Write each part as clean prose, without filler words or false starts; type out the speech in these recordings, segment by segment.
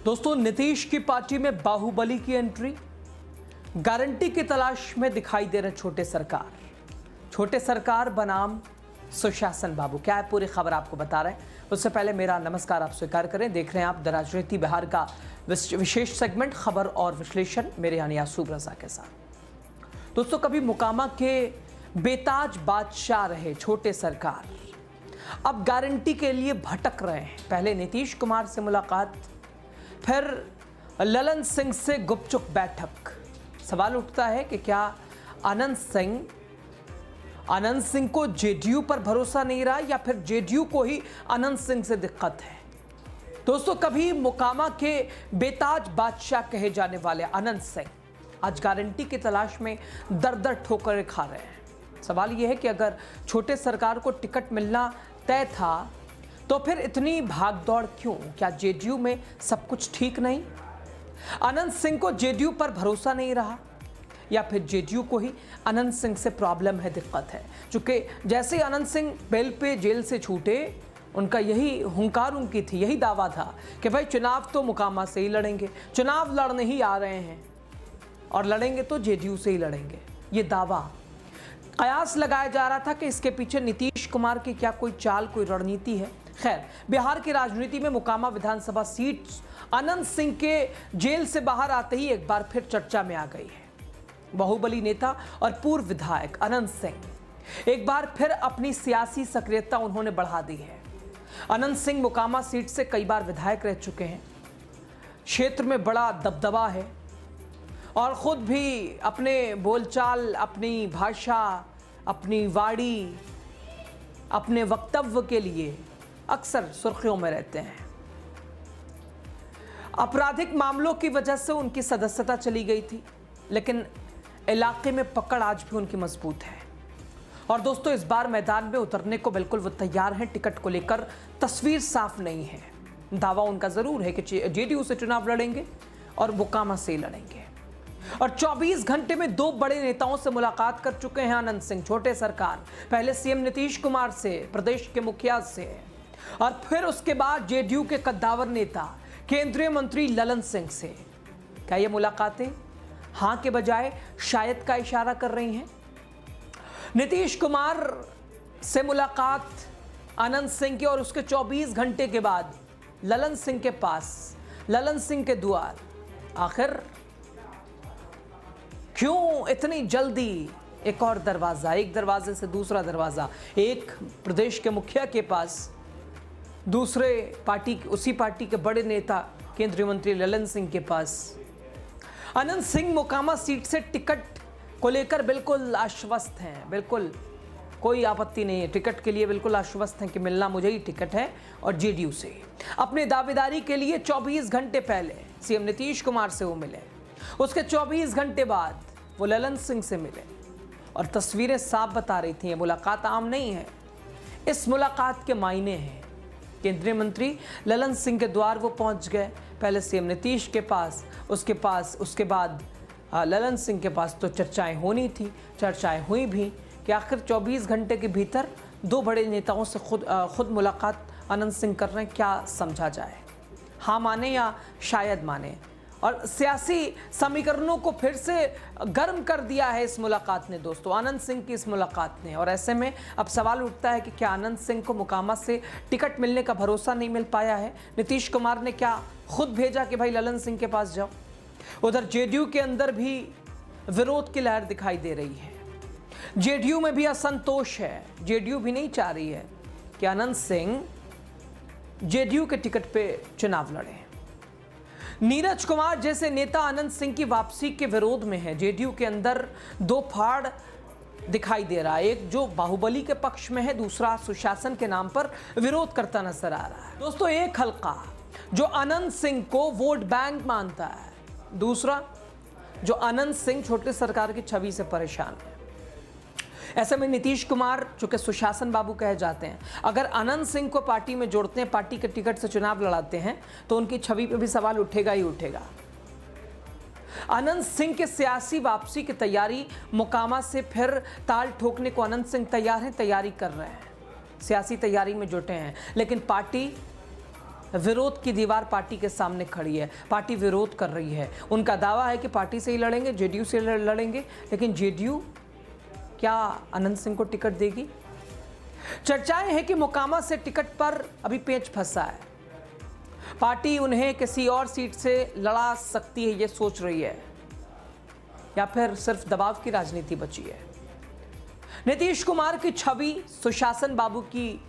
दोस्तों, नीतीश की पार्टी में बाहुबली की एंट्री। गारंटी की तलाश में दिखाई दे रहे छोटे सरकार बनाम सुशासन बाबू। क्या है पूरी खबर आपको बता रहे हैं। उससे पहले मेरा नमस्कार आप स्वीकार करें। देख रहे हैं आप द राजनीति बिहार का विशेष सेगमेंट खबर और विश्लेषण मेरे यानी यासूब रजा के साथ। दोस्तों, कभी मुकामा के बेताज बादशाह रहे छोटे सरकार, अब गारंटी के लिए भटक रहे हैं। पहले नीतीश कुमार से मुलाकात, फिर ललन सिंह से गुपचुप बैठक। सवाल उठता है कि क्या आनंद सिंह को जेडीयू पर भरोसा नहीं रहा या फिर जेडीयू को ही आनंद सिंह से दिक्कत है। दोस्तों, कभी मुकामा के बेताज बादशाह कहे जाने वाले आनंद सिंह आज गारंटी की तलाश में दर ठोकरें खा रहे हैं। सवाल यह है कि अगर छोटे सरकार को टिकट मिलना तय था तो फिर इतनी भागदौड़ क्यों? क्या जेडीयू में सब कुछ ठीक नहीं? आनंद सिंह को जेडीयू पर भरोसा नहीं रहा या फिर जेडीयू को ही आनंद सिंह से प्रॉब्लम है, दिक्कत है? क्योंकि जैसे ही आनंद सिंह बेल पे जेल से छूटे, उनका यही हुंकार उनकी थी, यही दावा था कि भाई चुनाव तो मुकामा से ही लड़ेंगे, चुनाव लड़ने ही आ रहे हैं और लड़ेंगे तो जेडीयू से ही लड़ेंगे। ये दावा कयास लगाया जा रहा था कि इसके पीछे नीतीश कुमार की क्या कोई चाल, कोई रणनीति है। खैर, बिहार की राजनीति में मुकामा विधानसभा सीट आनंद सिंह के जेल से बाहर आते ही एक बार फिर चर्चा में आ गई है। बाहुबली नेता और पूर्व विधायक आनंद सिंह एक बार फिर अपनी सियासी सक्रियता उन्होंने बढ़ा दी है। आनंद सिंह मुकामा सीट से कई बार विधायक रह चुके हैं, क्षेत्र में बड़ा दबदबा है और खुद भी अपने बोलचाल, अपनी भाषा, अपनी वाणी, अपने वक्तव्य के लिए अक्सर सुर्खियों में रहते हैं। आपराधिक मामलों की वजह से उनकी सदस्यता चली गई थी, लेकिन इलाके में पकड़ आज भी उनकी मजबूत है। और दोस्तों, इस बार मैदान में उतरने को बिल्कुल वो तैयार हैं। टिकट को लेकर तस्वीर साफ नहीं है। दावा उनका जरूर है कि जेडीयू से चुनाव लड़ेंगे और मुकामा से लड़ेंगे। और 24 घंटे में दो बड़े नेताओं से मुलाकात कर चुके हैं आनंद सिंह, छोटे सरकार। पहले सीएम नीतीश कुमार से, प्रदेश के मुखिया से, और फिर उसके बाद जेडीयू के कद्दावर नेता केंद्रीय मंत्री ललन सिंह से। क्या ये मुलाकातें हां के बजाय शायद का इशारा कर रही हैं? नीतीश कुमार से मुलाकात आनंद सिंह की और उसके 24 घंटे के बाद ललन सिंह के पास, ललन सिंह के द्वार। आखिर क्यों इतनी जल्दी एक और दरवाजा, एक दरवाजे से दूसरा दरवाजा, एक प्रदेश के मुखिया के पास, दूसरे पार्टी, उसी पार्टी के बड़े नेता केंद्रीय मंत्री ललन सिंह के पास। आनंद सिंह मुकामा सीट से टिकट को लेकर बिल्कुल आश्वस्त हैं, बिल्कुल कोई आपत्ति नहीं है। टिकट के लिए बिल्कुल आश्वस्त हैं कि मिलना मुझे ही टिकट है और जेडीयू से। अपने दावेदारी के लिए 24 घंटे पहले सीएम नीतीश कुमार से वो मिले, उसके 24 घंटे बाद वो ललन सिंह से मिले और तस्वीरें साफ बता रही थी ये मुलाकात आम नहीं है। इस मुलाकात के मायने हैं। केंद्रीय मंत्री ललन सिंह के द्वार वो पहुंच गए, पहले सीएम नीतीश के पास, उसके बाद ललन सिंह के पास। तो चर्चाएं होनी थी, चर्चाएं हुई भी कि आखिर 24 घंटे के भीतर दो बड़े नेताओं से खुद मुलाकात आनंद सिंह कर रहे हैं। क्या समझा जाए? हाँ माने या शायद माने? और सियासी समीकरणों को फिर से गर्म कर दिया है इस मुलाकात ने दोस्तों, आनंद सिंह की इस मुलाकात ने। और ऐसे में अब सवाल उठता है कि क्या आनंद सिंह को मुकामा से टिकट मिलने का भरोसा नहीं मिल पाया है? नीतीश कुमार ने क्या खुद भेजा कि भाई ललन सिंह के पास जाओ? उधर जेडीयू के अंदर भी विरोध की लहर दिखाई दे रही है। जेडीयू में भी असंतोष है। जेडीयू भी नहीं चाह रही है कि आनंद सिंह जेडीयू के टिकट पे चुनाव लड़े। नीरज कुमार जैसे नेता आनंद सिंह की वापसी के विरोध में है। जेडीयू के अंदर दो फाड़ दिखाई दे रहा है, एक जो बाहुबली के पक्ष में है, दूसरा सुशासन के नाम पर विरोध करता नजर आ रहा है। दोस्तों, एक हल्का जो आनंद सिंह को वोट बैंक मानता है, दूसरा जो आनंद सिंह छोटे सरकार की छवि से परेशान है। ऐसे में नीतीश कुमार, जो कि सुशासन बाबू कहे जाते हैं, अगर आनंद सिंह को पार्टी में जोड़ते हैं, पार्टी के टिकट से चुनाव लड़ाते हैं, तो उनकी छवि पे भी सवाल उठेगा ही उठेगा। आनंद सिंह के सियासी वापसी की तैयारी, मुकामा से फिर ताल ठोकने को आनंद सिंह तैयार हैं, तैयारी कर रहे हैं, सियासी तैयारी में जुटे हैं। लेकिन पार्टी विरोध की दीवार पार्टी के सामने खड़ी है। पार्टी विरोध कर रही है। उनका दावा है कि पार्टी से ही लड़ेंगे, जेडीयू से लड़ेंगे, लेकिन जेडीयू क्या अनंत सिंह को टिकट देगी? चर्चाएं हैं कि मोकामा से टिकट पर अभी पेच फंसा है। पार्टी उन्हें किसी और सीट से लड़ा सकती है, ये सोच रही है, या फिर सिर्फ दबाव की राजनीति बची है। नीतीश कुमार की छवि सुशासन बाबू की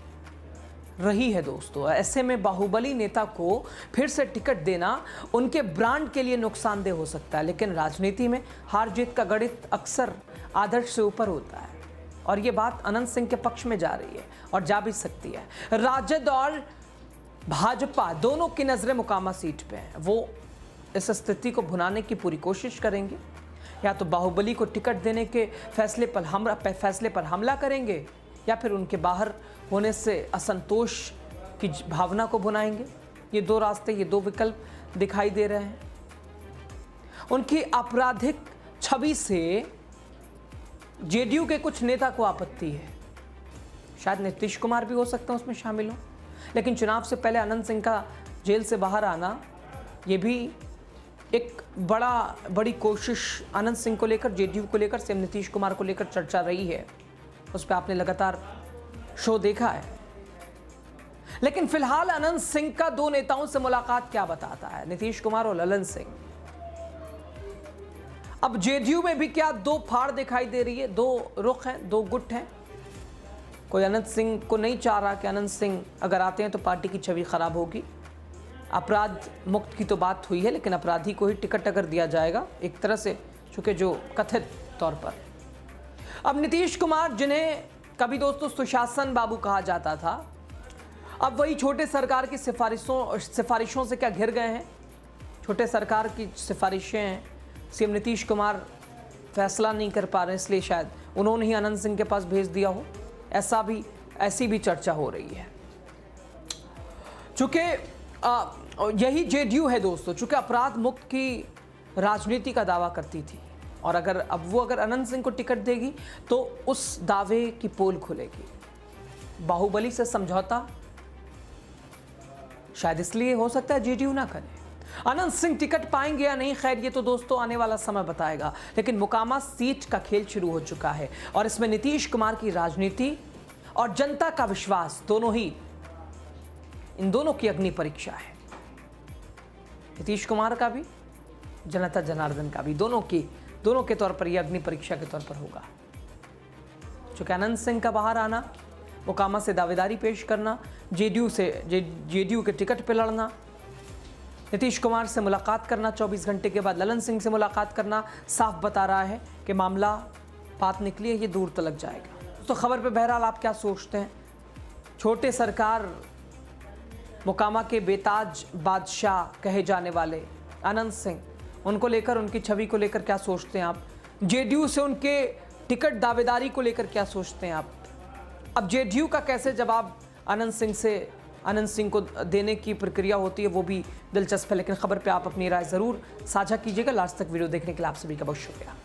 रही है दोस्तों। ऐसे में बाहुबली नेता को फिर से टिकट देना उनके ब्रांड के लिए नुकसानदेह हो सकता है, लेकिन राजनीति में हार जीत का गणित अक्सर आदर्श से ऊपर होता है और ये बात अनंत सिंह के पक्ष में जा रही है और जा भी सकती है। राजद और भाजपा दोनों की नजरें मोकामा सीट पे हैं। वो इस स्थिति को भुनाने की पूरी कोशिश करेंगे, या तो बाहुबली को टिकट देने के फैसले पर हमला करेंगे, या फिर उनके बाहर होने से असंतोष की भावना को भुनाएंगे। ये दो रास्ते, ये दो विकल्प दिखाई दे रहे हैं। उनकी आपराधिक छवि से जेडीयू के कुछ नेता को आपत्ति है। शायद नीतीश कुमार भी हो सकता है उसमें शामिल हो, लेकिन चुनाव से पहले अनंत सिंह का जेल से बाहर आना, ये भी एक बड़ी कोशिश अनंत सिंह को लेकर, जेडीयू को लेकर, सीएम नीतीश कुमार को लेकर चर्चा रही है। उस पर आपने लगातार शो देखा है। लेकिन फिलहाल अनंत सिंह का दो नेताओं से मुलाकात क्या बताता है, नीतीश कुमार और ललन सिंह। अब जेडीयू में भी क्या दो फाड़ दिखाई दे रही है, दो रुख हैं, दो गुट हैं। कोई अनंत सिंह को नहीं चाह रहा कि अनंत सिंह अगर आते हैं तो पार्टी की छवि खराब होगी। अपराध मुक्त की तो बात हुई है, लेकिन अपराधी को ही टिकट अगर दिया जाएगा एक तरह से, चूंकि जो कथित तौर पर अब नीतीश कुमार, जिन्हें कभी दोस्तों सुशासन बाबू कहा जाता था, अब वही छोटे सरकार की सिफारिशों से क्या घिर गए हैं। छोटे सरकार की सिफारिशें हैं, सीएम नीतीश कुमार फैसला नहीं कर पा रहे, इसलिए शायद उन्होंने ही अनंत सिंह के पास भेज दिया हो। ऐसी भी चर्चा हो रही है। चूंकि यही जेडीयू है दोस्तों, चूंकि अपराध मुक्त की राजनीति का दावा करती थी, और अगर अनंत सिंह को टिकट देगी तो उस दावे की पोल खुलेगी। बाहुबली से समझौता शायद इसलिए हो सकता है जेडीयू ना करे। अनंत सिंह टिकट पाएंगे या नहीं, खैर ये तो दोस्तों आने वाला समय बताएगा। लेकिन मोकामा सीट का खेल शुरू हो चुका है और इसमें नीतीश कुमार की राजनीति और जनता का विश्वास, इन दोनों की अग्नि परीक्षा है। नीतीश कुमार का भी, जनता जनार्दन का भी, दोनों के तौर पर यह अग्नि परीक्षा के तौर पर होगा। चूंकि अनंत सिंह का बाहर आना, मोकामा से दावेदारी पेश करना, जेडीयू के टिकट पर लड़ना, नीतीश कुमार से मुलाकात करना, 24 घंटे के बाद ललन सिंह से मुलाकात करना, साफ बता रहा है कि मामला बात निकली है, ये दूर तलक जाएगा। तो खबर पे बहरहाल आप क्या सोचते हैं? छोटे सरकार मोकामा के बेताज बादशाह कहे जाने वाले अनंत सिंह, उनको लेकर, उनकी छवि को लेकर क्या सोचते हैं आप? जेडीयू से उनके टिकट दावेदारी को लेकर क्या सोचते हैं आप? अब जेडीयू का कैसे जवाब अनंत सिंह को देने की प्रक्रिया होती है, वो भी दिलचस्प है। लेकिन खबर पे आप अपनी राय ज़रूर साझा कीजिएगा। लास्ट तक वीडियो देखने के लिए आप सभी का बहुत शुक्रिया।